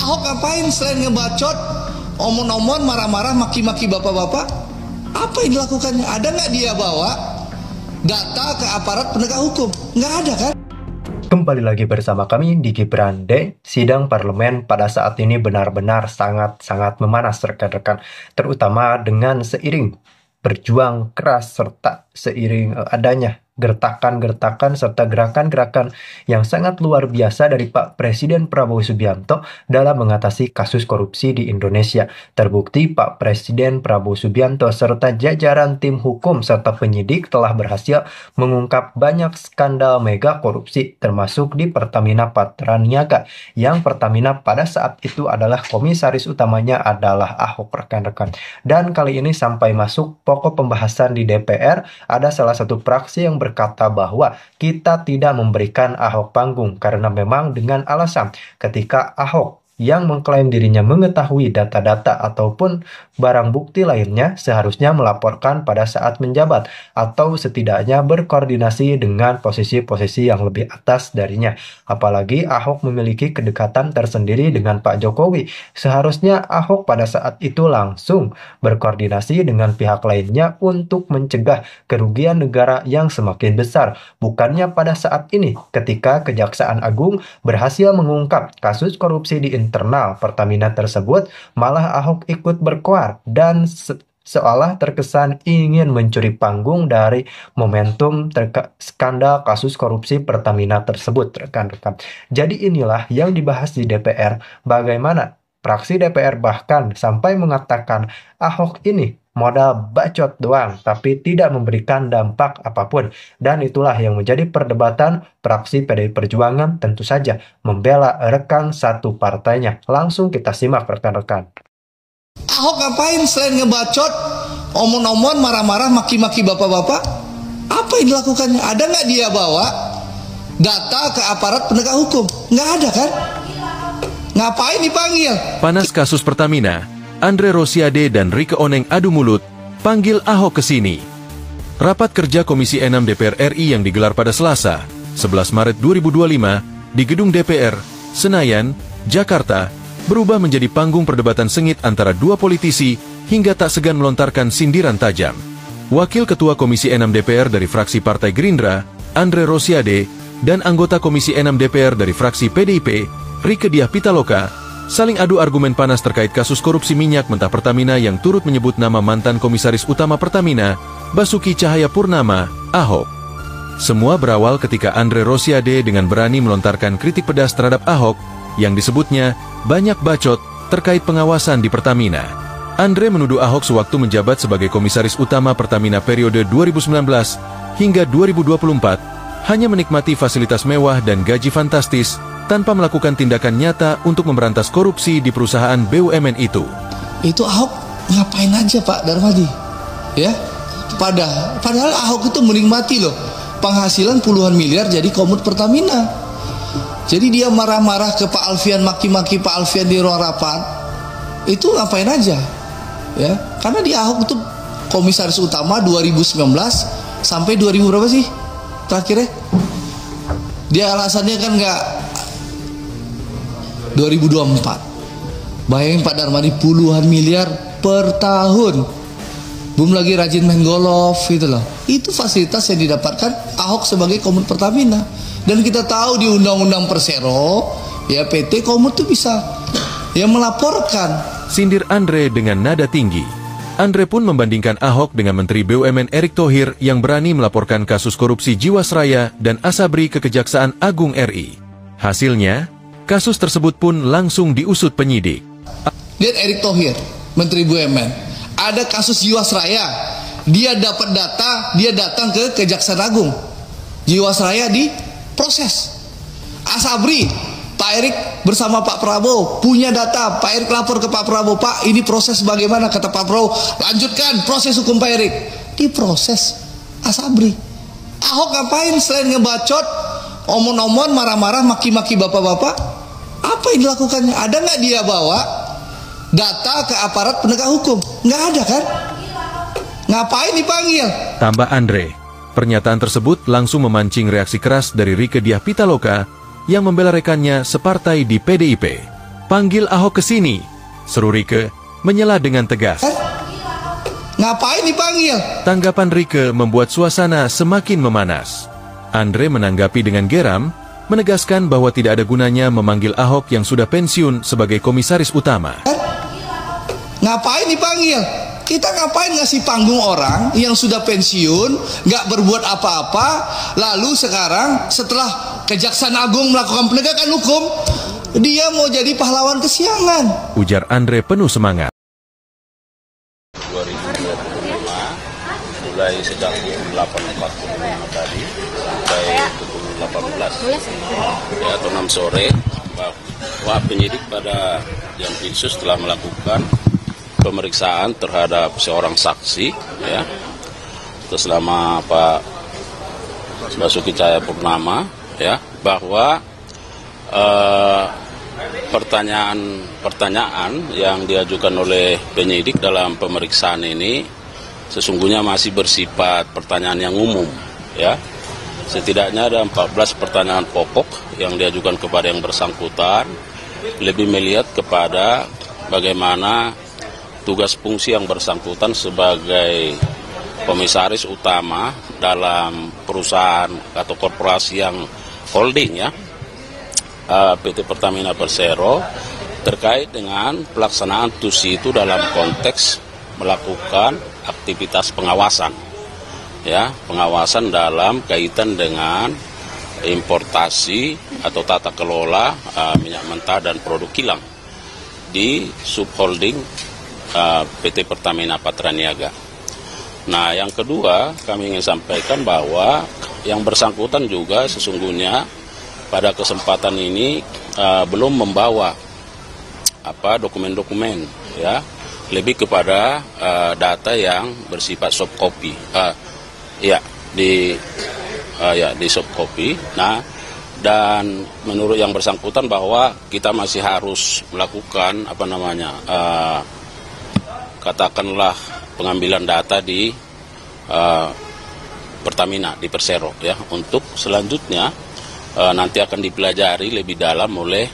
Ahok ngapain selain ngebacot, omong-omong, marah-marah, maki-maki bapak-bapak? Apa yang dilakukannya? Ada nggak dia bawa data ke aparat penegak hukum? Nggak ada kan? Kembali lagi bersama kami di Gibran Day. Sidang parlemen pada saat ini benar-benar sangat-sangat memanas rekan-rekan, terutama dengan seiring berjuang keras serta seiring adanya gertakan-gertakan serta gerakan-gerakan yang sangat luar biasa dari Pak Presiden Prabowo Subianto dalam mengatasi kasus korupsi di Indonesia. Terbukti Pak Presiden Prabowo Subianto serta jajaran tim hukum serta penyidik telah berhasil mengungkap banyak skandal mega korupsi termasuk di Pertamina Patraniaga, yang Pertamina pada saat itu adalah komisaris utamanya adalah Ahok, rekan-rekan. Dan kali ini sampai masuk pokok pembahasan di DPR, ada salah satu fraksi yang berkata bahwa kita tidak memberikan Ahok panggung karena memang dengan alasan ketika Ahok yang mengklaim dirinya mengetahui data-data ataupun barang bukti lainnya seharusnya melaporkan pada saat menjabat atau setidaknya berkoordinasi dengan posisi-posisi yang lebih atas darinya. Apalagi Ahok memiliki kedekatan tersendiri dengan Pak Jokowi. Seharusnya Ahok pada saat itu langsung berkoordinasi dengan pihak lainnya untuk mencegah kerugian negara yang semakin besar. Bukannya pada saat ini ketika Kejaksaan Agung berhasil mengungkap kasus korupsi di internal Pertamina tersebut, malah Ahok ikut berkoar dan seolah terkesan ingin mencuri panggung dari momentum skandal kasus korupsi Pertamina tersebut, rekan-rekan. Jadi inilah yang dibahas di DPR, bagaimana fraksi DPR bahkan sampai mengatakan Ahok ini modal bacot doang, tapi tidak memberikan dampak apapun. Dan itulah yang menjadi perdebatan fraksi PDI Perjuangan, tentu saja membela rekan satu partainya. Langsung kita simak, rekan-rekan. Ahok ngapain selain ngebacot, omong-omong, marah-marah, maki-maki bapak-bapak? Apa yang dilakukannya? Ada nggak dia bawa data ke aparat penegak hukum? Nggak ada kan? Ngapain dipanggil? Panas kasus Pertamina, Andre Rosiade dan Rieke Oneng adu mulut, panggil Ahok ke sini. Rapat kerja Komisi 6 DPR RI yang digelar pada Selasa, 11 Maret 2025, di gedung DPR, Senayan, Jakarta, berubah menjadi panggung perdebatan sengit antara dua politisi hingga tak segan melontarkan sindiran tajam. Wakil Ketua Komisi 6 DPR dari fraksi Partai Gerindra, Andre Rosiade, dan anggota Komisi 6 DPR dari fraksi PDIP, Rieke Diah Pitaloka, saling adu argumen panas terkait kasus korupsi minyak mentah Pertamina yang turut menyebut nama mantan Komisaris Utama Pertamina, Basuki Cahayapurnama, Ahok. Semua berawal ketika Andre Rosiade dengan berani melontarkan kritik pedas terhadap Ahok yang disebutnya banyak bacot terkait pengawasan di Pertamina. Andre menuduh Ahok sewaktu menjabat sebagai Komisaris Utama Pertamina periode 2019 hingga 2024 hanya menikmati fasilitas mewah dan gaji fantastis tanpa melakukan tindakan nyata untuk memberantas korupsi di perusahaan BUMN itu. Itu Ahok ngapain aja Pak Darmadi? Ya, padahal Ahok itu menikmati loh penghasilan puluhan miliar jadi komut Pertamina. Jadi dia marah-marah ke Pak Alfian, maki-maki Pak Alfian di ruang rapat. Itu ngapain aja? Ya, karena di Ahok itu komisaris utama 2019 sampai 2000 berapa sih? Terakhirnya? Dia alasannya kan nggak 2024. Bayangin Pak Darmadi puluhan miliar per tahun. Belum lagi rajin main golf gitu loh. Itu fasilitas yang didapatkan Ahok sebagai komut Pertamina. Dan kita tahu di Undang-Undang Persero, ya PT Komut itu bisa ya melaporkan. Sindir Andre dengan nada tinggi. Andre pun membandingkan Ahok dengan Menteri BUMN Erick Thohir yang berani melaporkan kasus korupsi Jiwasraya dan Asabri ke Kejaksaan Agung RI. Hasilnya, kasus tersebut pun langsung diusut penyidik. Lihat Erick Thohir, Menteri BUMN. Ada kasus Jiwasraya. Dia dapat data, dia datang ke Kejaksaan Agung. Jiwasraya diproses. Asabri, Pak Erick bersama Pak Prabowo punya data. Pak Erick lapor ke Pak Prabowo, Pak ini proses bagaimana? Kata Pak Prabowo, lanjutkan proses hukum Pak Erick. Diproses Asabri. Ahok ngapain selain ngebacot, omong-omong, marah-marah, maki-maki bapak-bapak? Apa yang dilakukannya? Ada nggak dia bawa data ke aparat penegak hukum? Nggak ada kan? Ngapain dipanggil? Tambah Andre. Pernyataan tersebut langsung memancing reaksi keras dari Rieke Diah Pitaloka yang membela rekannya separtai di PDIP. Panggil Ahok ke sini, seru Rike, menyela dengan tegas. Ngapain dipanggil? Tanggapan Rike membuat suasana semakin memanas. Andre menanggapi dengan geram, menegaskan bahwa tidak ada gunanya memanggil Ahok yang sudah pensiun sebagai komisaris utama. Ngapain dipanggil? Kita ngapain ngasih panggung orang yang sudah pensiun, nggak berbuat apa-apa, lalu sekarang setelah Kejaksaan Agung melakukan penegakan hukum, dia mau jadi pahlawan kesiangan. Ujar Andre penuh semangat. 2025 mulai sejak pukul 8.45 tadi sampai pukul 18 ya, atau 6 sore, bahwa penyidik pada Jampitsus telah melakukan pemeriksaan terhadap seorang saksi ya, atas nama Pak Basuki Cahayapurnama ya, bahwa pertanyaan yang diajukan oleh penyidik dalam pemeriksaan ini sesungguhnya masih bersifat pertanyaan yang umum ya. Setidaknya ada 14 pertanyaan pokok yang diajukan kepada yang bersangkutan, lebih melihat kepada bagaimana tugas fungsi yang bersangkutan sebagai komisaris utama dalam perusahaan atau korporasi yang holding ya, PT Pertamina Persero, terkait dengan pelaksanaan TUSI itu dalam konteks melakukan aktivitas pengawasan ya, pengawasan dalam kaitan dengan importasi atau tata kelola minyak mentah dan produk kilang di subholding PT Pertamina Patraniaga. Nah, yang kedua kami ingin sampaikan bahwa yang bersangkutan juga sesungguhnya pada kesempatan ini belum membawa dokumen-dokumen ya, lebih kepada data yang bersifat soft copy di soft copy. Nah, dan menurut yang bersangkutan bahwa kita masih harus melakukan katakanlah pengambilan data di Pertamina, di Persero ya, untuk selanjutnya nanti akan dipelajari lebih dalam oleh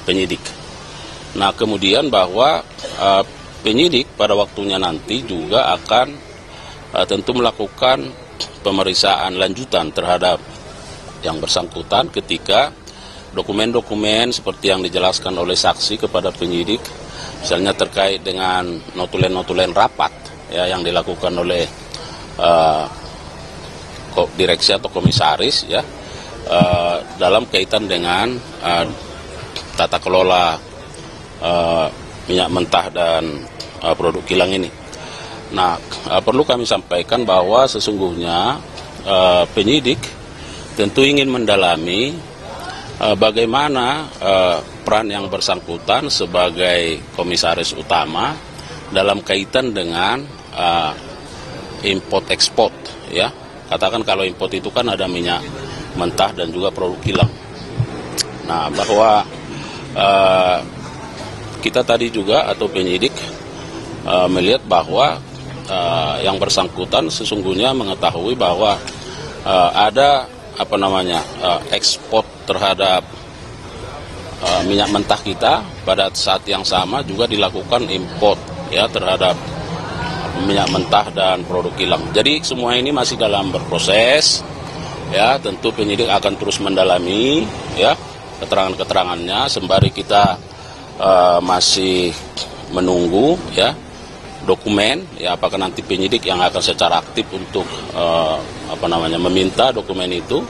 penyidik. Nah, kemudian bahwa penyidik pada waktunya nanti juga akan tentu melakukan pemeriksaan lanjutan terhadap yang bersangkutan ketika dokumen-dokumen seperti yang dijelaskan oleh saksi kepada penyidik, misalnya terkait dengan notulen-notulen rapat ya, yang dilakukan oleh direksi atau komisaris ya, dalam kaitan dengan tata kelola minyak mentah dan produk kilang ini. Nah, perlu kami sampaikan bahwa sesungguhnya penyidik tentu ingin mendalami bagaimana peran yang bersangkutan sebagai komisaris utama dalam kaitan dengan import ekspor ya. Katakan kalau import itu kan ada minyak mentah dan juga produk kilang. Nah, bahwa kita tadi juga atau penyidik melihat bahwa yang bersangkutan sesungguhnya mengetahui bahwa ada ekspor terhadap minyak mentah kita, pada saat yang sama juga dilakukan import ya terhadap minyak mentah dan produk kilang. Jadi semua ini masih dalam berproses ya, tentu penyidik akan terus mendalami ya keterangan-keterangannya sembari kita masih menunggu ya dokumen ya, apakah nanti penyidik yang akan secara aktif untuk meminta dokumen itu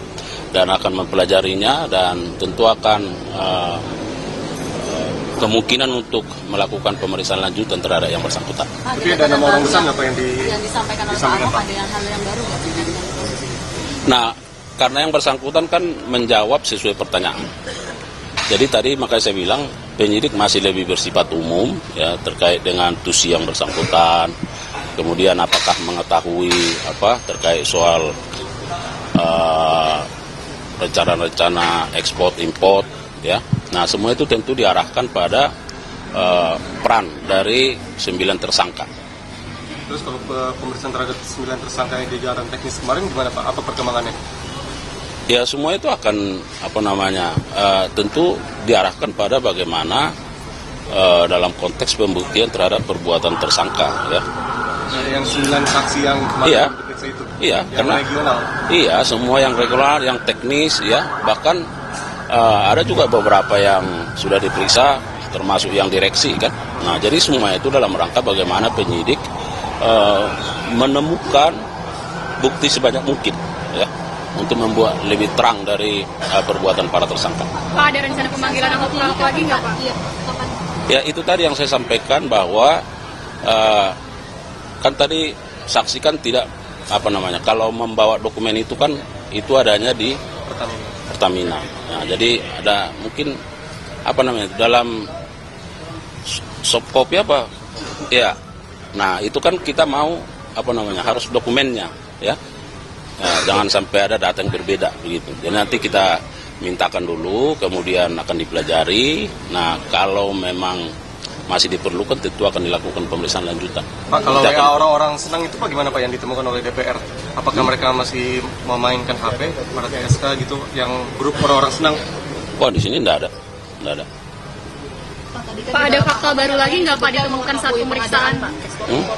dan akan mempelajarinya dan tentu akan kemungkinan untuk melakukan pemeriksaan lanjutan terhadap yang bersangkutan. Tapi ada nama orang besar nggak Pak yang disampaikan oleh Pak Ahok, ada hal yang baru nggak? Nah, karena yang bersangkutan kan menjawab sesuai pertanyaan. Jadi tadi makanya saya bilang penyidik masih lebih bersifat umum ya terkait dengan TUSI yang bersangkutan. Kemudian apakah mengetahui terkait soal rencana-rencana ekspor import ya. Nah, semua itu tentu diarahkan pada peran dari 9 tersangka. Terus kalau pemeriksaan terhadap 9 tersangka yang di jalan teknis kemarin gimana Pak? Apa perkembangannya? Ya semua itu akan tentu diarahkan pada bagaimana dalam konteks pembuktian terhadap perbuatan tersangka, ya. Yang 9 saksi yang kemarin diperiksa itu. Iya, yang karena regional. Iya, semua yang regular, yang teknis, ya. Bahkan ada juga beberapa yang sudah diperiksa, termasuk yang direksi, kan. Nah, jadi semua itu dalam rangka bagaimana penyidik menemukan bukti sebanyak mungkin, ya, untuk membuat lebih terang dari perbuatan para tersangka. Pak, ada rencana pemanggilan atau pelaku lagi nggak, Pak? Iya. Ya, itu tadi yang saya sampaikan bahwa kan tadi saksi kan tidak kalau membawa dokumen itu kan itu adanya di Pertamina. Nah, jadi ada mungkin dalam soft copy ya. Nah, itu kan kita mau harus dokumennya, ya. Nah, jangan sampai ada data yang berbeda begitu. Jadi nanti kita mintakan dulu, kemudian akan dipelajari. Nah, kalau memang masih diperlukan, tentu akan dilakukan pemeriksaan lanjutan. Pak, kalau WA orang-orang senang itu bagaimana Pak yang ditemukan oleh DPR? Apakah mereka masih memainkan HP, para TSK gitu, yang grup orang-orang senang? Wah, di sini enggak ada. Pak, ada fakta baru lagi nggak Pak ditemukan saat pemeriksaan?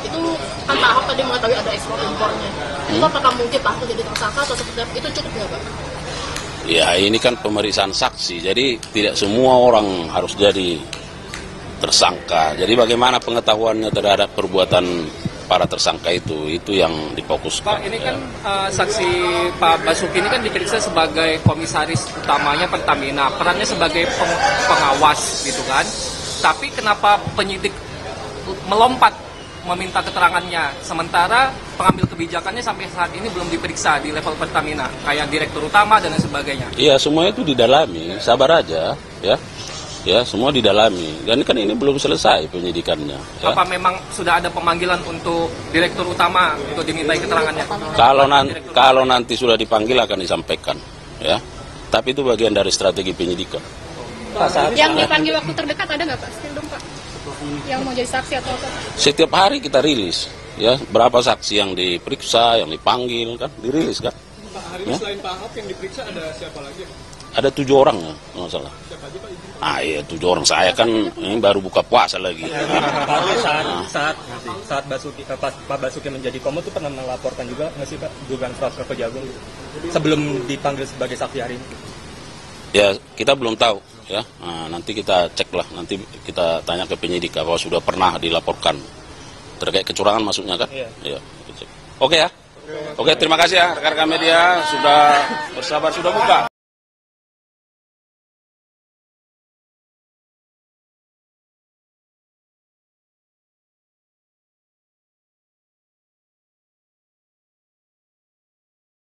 Itu kan Pak Ahok tadi mengetahui ada ekspor impornya. Itu apakah mungkin Pak Ahok jadi tersangka atau seperti itu cukup nggak Pak? Ya, ini kan pemeriksaan saksi, jadi tidak semua orang harus jadi tersangka. Jadi bagaimana pengetahuannya terhadap perbuatan para tersangka itu yang difokuskan. Pak, ini kan saksi Pak Basuki ini kan diperiksa sebagai komisaris utamanya Pertamina, perannya sebagai pengawas gitu kan. Tapi kenapa penyidik melompat meminta keterangannya, sementara pengambil kebijakannya sampai saat ini belum diperiksa di level Pertamina, kayak direktur utama dan lain sebagainya? Iya, semuanya itu didalami, sabar aja, ya. Ya, semua didalami. Dan kan ini belum selesai penyidikannya. Ya. Apa memang sudah ada pemanggilan untuk direktur utama untuk dimintai keterangannya? Kalau nanti sudah dipanggil akan disampaikan, ya. Tapi itu bagian dari strategi penyidikan. Yang dipanggil waktu terdekat ada nggak Pak? Still dong Pak. Yang mau jadi saksi atau apa? Setiap hari kita rilis, ya. Berapa saksi yang diperiksa, yang dipanggil, kan, dirilis kan. Pak, hari ini selain Pak Ahok yang diperiksa ada siapa lagi? Ada 7 orang, ya, nggak salah. Iya, 7 orang. Saya kan ini baru buka puasa lagi. Saat Pak Basuki menjadi komo itu pernah melaporkan juga nggak sih Pak dugaan fraud ke Kejagung sebelum dipanggil sebagai saksi hari ini? Ya, kita belum tahu, ya. Nah, nanti kita cek lah, nanti kita tanya ke penyidik kalau sudah pernah dilaporkan terkait kecurangan maksudnya kan? Iya. Oke ya. Oke, terima kasih ya rekan-rekan media sudah bersabar, sudah buka.